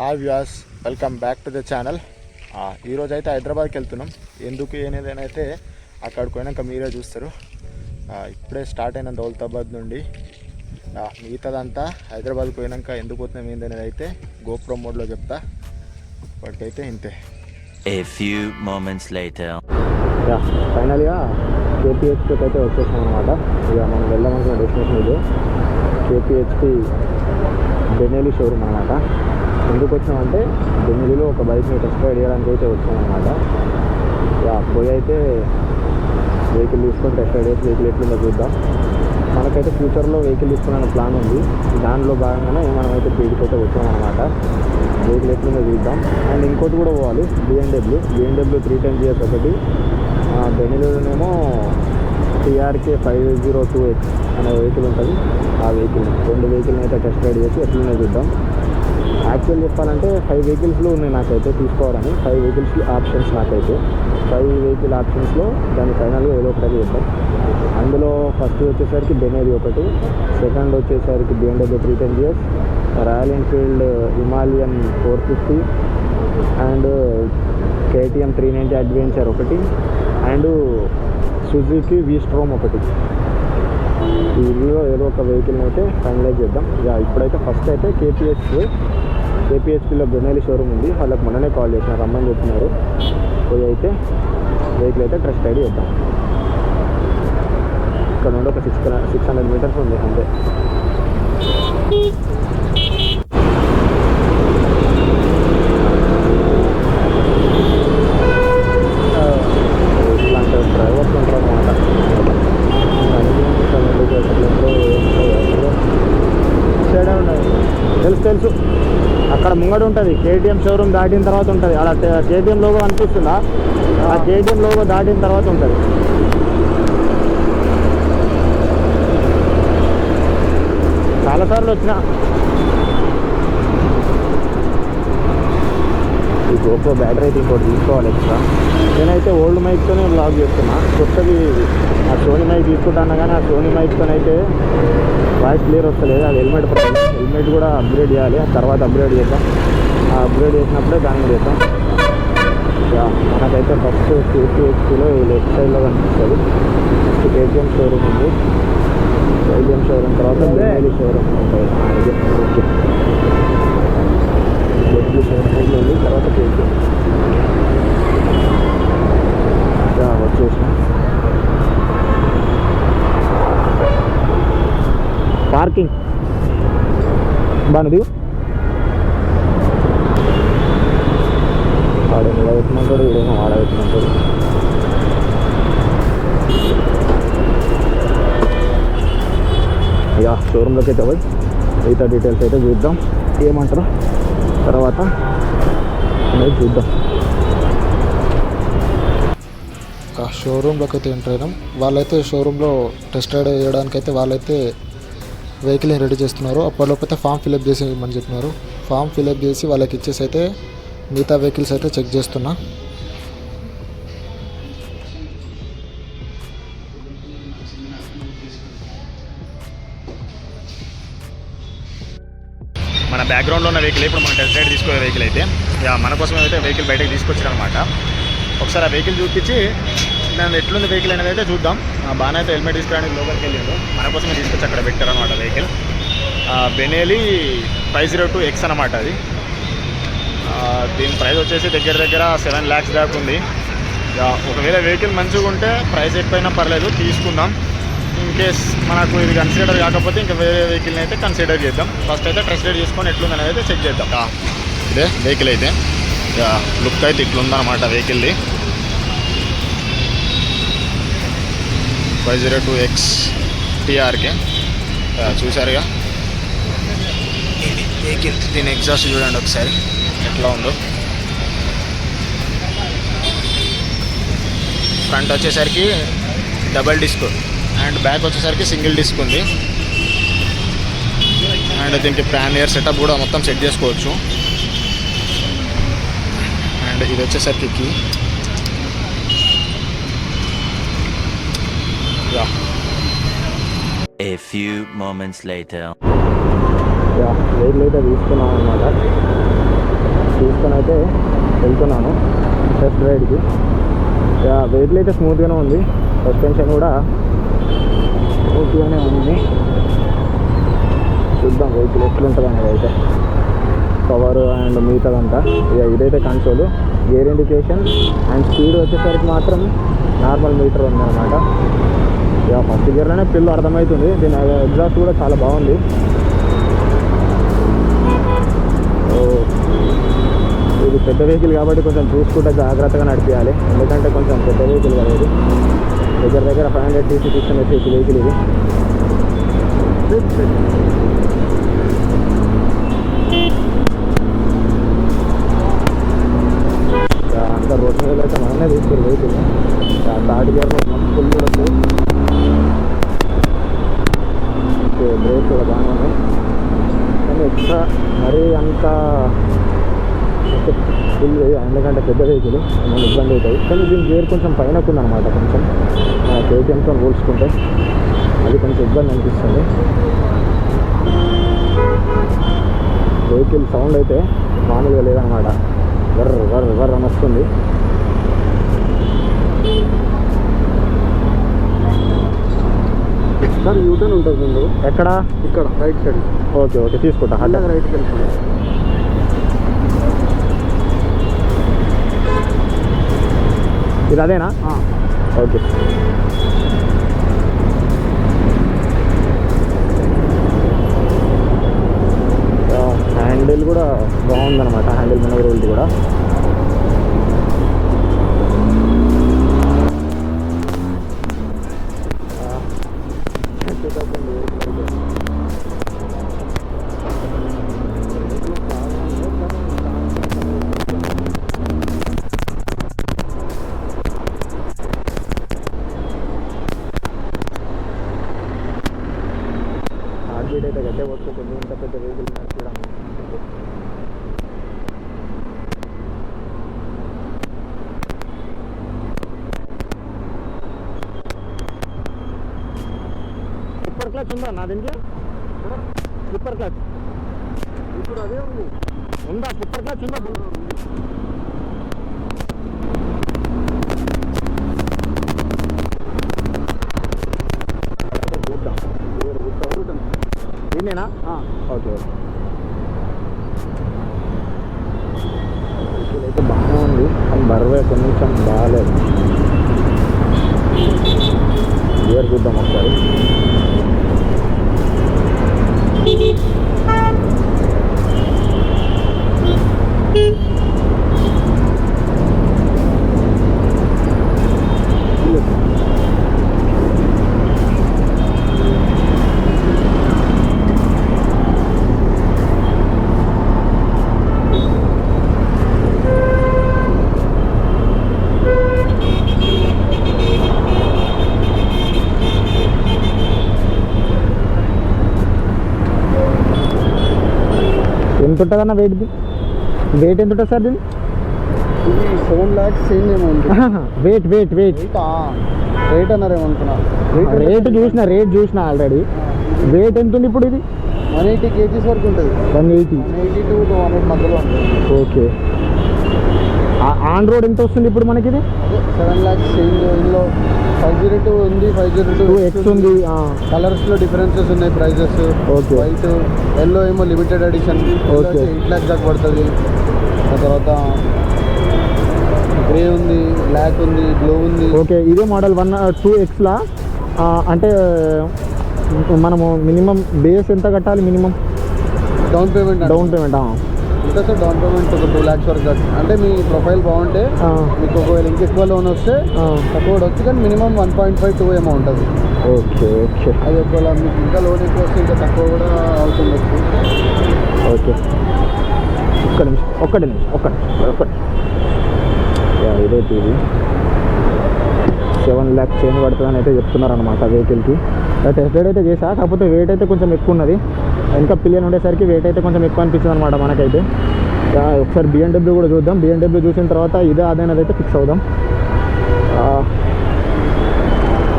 Hi viewers, welcome back to the channel. ఈరోజు అయితే హైదరాబాద్కి వెళ్తున్నాం. ఎందుకు ఏనేదైనా అయితే అక్కడికి పోయినాక మీరే చూస్తారు. ఇప్పుడే స్టార్ట్ అయిన దౌలతాబాద్ నుండి మిగతాదంతా హైదరాబాద్కి పోయినాక ఎందుకు పోతున్నాం ఏందనేది అయితే గోప్రో మోడ్లో చెప్తా. ఇప్పటికైతే ఇంతే. A few moments later. ఫైనల్గా కేపీహెచ్పీకి అయితే వచ్చేసాం అనమాట. ఇక మనం వెళ్ళామనుకున్న డెస్టినేషన్ ఇది కేపీహెచ్పీ బెనెలీ షోరూమ్ అనమాట. ఎందుకు వచ్చామంటే బెనెలీలో ఒక బైక్ని టెస్ట్ రైడ్ చేయడానికి అయితే వచ్చామన్నమాట. ఇక పోయి అయితే వెహికల్ తీసుకొని టెస్ట్ రైడ్ చేసి వెహికల్ ఎట్లుందో చూద్దాం. మనకైతే ఫ్యూచర్లో వెహికల్ తీసుకునే ప్లాన్ ఉంది. దానిలో భాగంగానే మనం అయితే పీడికి అయితే వచ్చామన్నమాట. వెహికల్ ఎట్లుందో చూద్దాం. అండ్ ఇంకోటి కూడా పోవాలి, బిఎండబ్ల్యూ 310 GS ఒకటి. బెనెలీలోనేమో TRK 502X అనే వెహికల్ ఉంటుంది. ఆ వెహికల్ రెండు వెహికల్ని అయితే టెస్ట్ రైడ్ చేసి ఎట్లుందో చూద్దాం. యాక్చువల్ చెప్పాలంటే 5 వెహికల్స్లో ఉన్నాయి నాకైతే తీసుకోవాలని. 5 వెహికల్స్ ఆప్షన్స్ నాకైతే 5 వెహికల్ ఆప్షన్స్లో దాన్ని ఫైనల్గా ఏదో ఒకటి చేద్దాం. అందులో ఫస్ట్ వచ్చేసరికి బెనెలీ ఒకటి, సెకండ్ వచ్చేసరికి BMW 310 GS, royal Enfield Himalayan 450 and KTM 390 adventure ఒకటి అండ్ సుజుకి V-Strom ఒకటి. వీటిలో ఏదో ఒక వెహికల్ని అయితే ఫైనలైజ్ చేద్దాం. ఇక ఇప్పుడైతే ఫస్ట్ అయితే కేపీహెచ్పీలో బెనెలీ షోరూమ్ ఉంది. వాళ్ళకి మొన్ననే కాల్ చేసిన రమ్మని చెప్తున్నారు. పోయి అయితే వెహికల్ అయితే టెస్ట్ రైడ్ చేద్దాం. ఇక్కడ నుండి ఒక 600 మీటర్స్ ఉంది అంతే. ఇట్లాంటి డ్రైవర్స్ ఉంటారు అన్నమాట. తెలుసు అక్కడ ముంగడు ఉంటుంది. KTM షోరూమ్ దాటిన తర్వాత ఉంటుంది. అలా KTM లోగో అనిపిస్తుందా? ఆ KTM లోగో దాటిన తర్వాత ఉంటుంది. చాలాసార్లు వచ్చిన. ఈ గోప్రో బ్యాటరీ అయితే ఇంకోటి తీసుకోవాలి ఎక్స్ట్రా. నేనైతే ఓల్డ్ మైక్తోనే బ్లాగ్ చేస్తున్నా. కొత్తది ఆ సోనీ మైక్ తీసుకుంటాను కానీ ఆ సోనీ మైక్తోనైతే వాయిస్ క్లియర్ వస్తలేదు. అది హెల్మెట్ ప్రాబ్లం. హెల్మెట్ కూడా అప్గ్రేడ్ చేయాలి. ఆ తర్వాత అప్గ్రేడ్ చేద్దాం. ఆ అప్గ్రేడ్ చేసినప్పుడే దాన్ని చేద్దాం. మనకైతే ఫస్ట్ కేపీహెచ్పీలో లెఫ్ట్ సైడ్లో కనిపిస్తుంది. ఫస్ట్ KTM షోరూమ్ ఉంది. KTM షోరూమ్ తర్వాత బెనెలీ షోరూమ్ ఉంటుంది. ఓకే, బెనెలీ షోరూమ్ ఉంది. తర్వాత KTM వచ్చేసిన. పార్కింగ్ బాగుంది. వాడు నిలబెట్టినంటాడు, వీడేమో ఆడబెట్టినంటాడు. ఇక షోరూంలోకి అయితే పోయి మిగతా డీటెయిల్స్ అయితే చూద్దాం. ఏమంటారు తర్వాత అనేది చూద్దాం. షోరూంలోకి అయితే ఎంటర్ అయినాం. వాళ్ళైతే షోరూంలో టెస్ట్ రైడ్ చేయడానికైతే వాళ్ళైతే వెహికల్ని రెడీ చేస్తున్నారు. అప్పటిలోపు అయితే ఫామ్ ఫిలప్ చేసి ఇవ్వమని చెప్పినారు. ఫామ్ ఫిలప్ చేసి వాళ్ళకి ఇచ్చేసి అయితే మిగతా వెహికల్స్ అయితే చెక్ చేస్తున్నా. మన బ్యాక్గ్రౌండ్లో ఉన్న వెహికల్ ఇప్పుడు మనం టెస్ట్ రైడ్ తీసుకునే వెహికల్ అయితే మన కోసం అయితే వెహికల్ బయటకు తీసుకొచ్చారనమాట. ఒకసారి ఆ వెహికల్ చూపించి నేను ఎట్లుంది వెహికల్ అనేది అయితే చూద్దాం. బాగానే అయితే హెల్మెట్ తీసుకురావడానికి లోపలికి వెళ్ళిండు. మన కోసమే తీసుకొచ్చి అక్కడ పెట్టారనమాట వెహికల్. బెనెలీ 502X అనమాట అది. దీని ప్రైస్ వచ్చేసి దగ్గర 7 lakhs దాకా ఉంది. ఒకవేళ వెహికల్ మంచిగా ఉంటే ప్రైస్ ఎక్కువైనా పర్లేదు, తీసుకుందాం. ఇన్ కేస్ మనకు ఇది కన్సిడర్ కాకపోతే ఇంకా వేరే వెహికల్ని అయితే కన్సిడర్ చేద్దాం. ఫస్ట్ అయితే టెస్ట్ రైడ్ చేసుకొని ఎట్లుందని అయితే చెక్ చేద్దాం. ఇదే వెహికల్ అయితే లుక్ అయితే ఇట్లుందనమాట వెహికల్ది. 502X TRK చూసారుగా వెహికల్. దీని ఎగ్జాస్ట్ చూడండి ఒకసారి ఎట్లా ఉందో. ఫ్రంట్ వచ్చేసరికి డబల్ డిస్క్ అండ్ బ్యాక్ వచ్చేసరికి సింగిల్ డిస్క్ ఉంది. అండ్ దీనికి ప్యాన్ ఎయిర్ సెటప్ కూడా మొత్తం సెట్ చేసుకోవచ్చు. అండ్ ఇది వచ్చేసరికి key. A few moments later. Vehicle అయితే తీసుకున్నాం అన్నమాట. తీసుకొని అయితే వెళ్తున్నాను టెస్ట్ రైడ్కి. వెహికల్ అయితే స్మూత్గానే ఉంది, సస్పెన్షన్ కూడా స్మూత్గానే ఉంది. చూద్దాం వెహికల్ ఎట్లుంటుంది అనేది అయితే, పవర్ అండ్ మిగతాదంతా. ఇదైతే console, gear indication and speed వచ్చేసరికి మాత్రం నార్మల్ మీటర్ ఉందన్నమాట. ఫస్ట్ గేర్లోనే పిల్లు అర్థమవుతుంది. దీని ఎగ్జాస్ట్ కూడా చాలా బాగుంది. ఇది పెద్ద వెహికల్ కాబట్టి కొంచెం చూసుకుంటే జాగ్రత్తగా నడిపించాలి, ఎందుకంటే కొంచెం పెద్ద వెహికల్ కదా ఇది. దగ్గర 500 cc 600 cc వెహికల్ ఇది. అంతా రోడ్ మీద అయితే మనమే తీసుకుని వెహికల్. థర్డ్ గేర్లో ఫుల్ కూడా ఉంది. బ్రేక్ కూడా బాగానే ఉన్నాయి, కానీ ఎక్స్ట్రా మరీ అంత ఫుల్ ఎందుకంటే పెద్ద వెహికల్ మన ఇబ్బంది అవుతాయి. కానీ దీని గేర్ కొంచెం పైన ఉందన్నమాట, కొంచెం మన కేటీఎంతో పోల్చుకుంటే అది కొంచెం ఇబ్బంది అనిపిస్తుంది. వెహికల్ సౌండ్ అయితే మామూలుగా లేదనమాట, వర్ర అని వస్తుంది. సార్ యూటర్న్ ఉంటుంది ముందు, ఎక్కడ? ఇక్కడ రైట్ సైడ్. ఓకే తీసుకుంటా. అలాగే రైట్కి వెళ్ళిపోయింది. ఇది అదేనా? ఓకే. హ్యాండిల్ కూడా బాగుందన్నమాట, హ్యాండిల్ మనోరబిలిటీ కూడా. హార్ట్ అయితే గట్టే వస్తూ కొంచెం ఇంత పెద్ద వెహికల్ నడిచడం. స్లిప్పర్ క్లచ్ ఉందా నా దీంట్లో? స్లిప్పర్ క్లచ్ ఇప్పుడు అదే ఉంది. ఉందా? స్లిప్పర్ క్లచ్ ఉందా? దీన్నేనా? ఓకే. అయితే బాగానే ఉంది, కానీ బరువే కొంచెం బాగాలేదు. గేర్ చూద్దాం ఒకసారి. ఎంత ఉంటుందన్న వెయిట్ ఎంత ఉంటుంది సార్ దీన్ని? ఇది 7 lakhs చేంజ్ ఏమో ఉంది. వెయిట్ రేట్ అన్నారు ఏమనుకున్నా. రేట్ చూసిన ఆల్రెడీ. వెయిట్ ఎంత ఉంది ఇప్పుడు? ఇది 180 kgs వరకు ఉంటుంది. 180 to 200 మధ్యలో ఉంటుంది. ఓకే. ఆన్ రోడ్ ఎంత వస్తుంది ఇప్పుడు మనకి? ఇది అదే 7 lakhs చేంజ్. ఇందులో 502 ఉంది, 502X ఉంది. కలర్స్లో డిఫరెన్సెస్ ఉన్నాయి, ప్రైజెస్. ఓకే. వైట్, ఎల్లో ఏమో లిమిటెడ్ ఎడిషన్. ఓకే. 8 lakhs దాకా పడుతుంది. ఆ తర్వాత గ్రే ఉంది, బ్లాక్ ఉంది, బ్లూ ఉంది. ఓకే. ఇదే మోడల్ 102Xలా అంటే మనము మినిమం బేస్ ఎంత కట్టాలి? మినిమం డౌన్ పేమెంట్ ఉంటుంది సార్. డౌన్ పేమెంట్ ఒక 2 lakhs వరకు అంటే మీ ప్రొఫైల్ బాగుంటే మీకు ఒకవేళ ఇంకెక్కువ లోన్ వస్తే తక్కువ వచ్చు, కానీ మినిమం 1.52 ఏమో ఉంటుంది. ఓకే. అది ఒకవేళ మీకు ఇంకా లోన్ ఎక్కువ వస్తే ఇంకా తక్కువ కూడా అవుతుంది. ఓకే. ఒక్క నిమిషం. ఇదైతే ఇది 7 lakhs చేంజ్ పడుతుందని అయితే చెప్తున్నారు అనమాట వెహికల్కి. టెస్ట్ రైడ్ అయితే చేసా, కాకపోతే వెయిట్ అయితే కొంచెం ఎక్కువ ఉన్నది. ఇంకా పిలియన్ ఉండేసరికి వెయిట్ అయితే కొంచెం ఎక్కువ అనిపిస్తుంది అనమాట మనకైతే. ఒకసారి BMW కూడా చూద్దాం. BMW చూసిన తర్వాత ఇదే అదైనది అయితే ఫిక్స్ అవుదాం.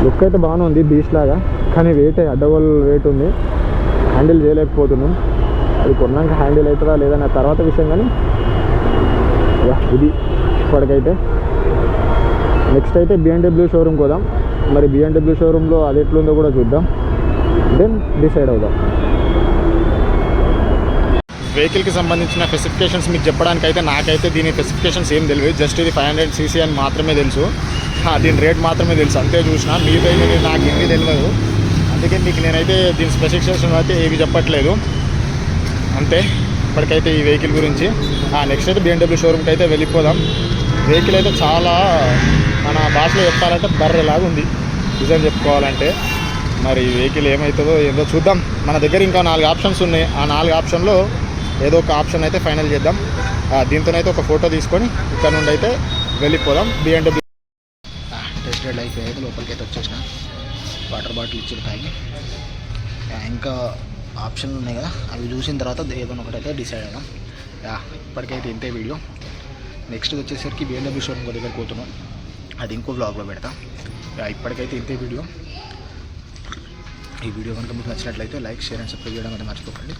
లుక్ అయితే బాగానే ఉంది బీచ్ లాగా, కానీ వెయిట్ అడ్డగోల్ వెయిట్ ఉంది. హ్యాండిల్ చేయలేకపోతున్నాం. అది కొన్నాక హ్యాండిల్ అవుతుందా లేదన్న తర్వాత విషయం, కానీ ఇది ఇప్పటికైతే. నెక్స్ట్ అయితే BMW షోరూమ్కి పోదాం. మరి BMW షోరూంలో అది ఎట్లుందో కూడా చూద్దాం, దెన్ డిసైడ్ అవుదాం. వెహికల్కి సంబంధించిన స్పెసిఫికేషన్స్ మీకు చెప్పడానికి అయితే నాకైతే దీని స్పెసిఫికేషన్స్ ఏం తెలియదు. జస్ట్ ఇది 500cc అని మాత్రమే తెలుసు. దీని రేట్ మాత్రమే తెలుసు, అంతే. చూసిన మీదైతే నాకు ఏమీ తెలియదు, అందుకే మీకు నేనైతే దీని స్పెసిఫికేషన్ అయితే ఏవి చెప్పట్లేదు, అంతే. ఇప్పటికైతే ఈ వెహికల్ గురించి నెక్స్ట్ అయితే BMW షోరూమ్కి అయితే వెళ్ళిపోదాం. వెహికల్ అయితే చాలా, మన భాషలో చెప్పాలంటే బర్రెలాగా ఉంది నిజం చెప్పుకోవాలంటే. మరి వెహికల్ ఏమవుతుందో ఏదో చూద్దాం. మన దగ్గర ఇంకా 4 ఆప్షన్స్ ఉన్నాయి. ఆ 4 ఆప్షన్లో ఏదో ఒక ఆప్షన్ అయితే ఫైనల్ చేద్దాం. దీంతోనైతే ఒక ఫోటో తీసుకొని ఇక్కడ నుండి అయితే వెళ్ళిపోదాం. BMW టెస్ట్ రైడ్ లైఫ్ అయితే లోపలికి అయితే వచ్చేసిన. వాటర్ బాటిల్ ఇచ్చి తాగి ఇంకా ఆప్షన్లు ఉన్నాయి కదా, అవి చూసిన తర్వాత ఏదో ఒకటైతే డిసైడ్ అయ్యాం. ఇప్పటికైతే ఇంతే వీడియో. నెక్స్ట్ వచ్చేసరికి BMW షోరూమ్ దగ్గరికి పోతున్నాం, అది ఇంకో వ్లాగ్లో పెడతా. ఇప్పటికైతే ఇంతే వీడియో. ఈ వీడియో కనుక మీకు నచ్చినట్లయితే లైక్, షేర్ అండ్ సబ్స్క్రైబ్ చేయడం అయితే మర్చిపోకండి.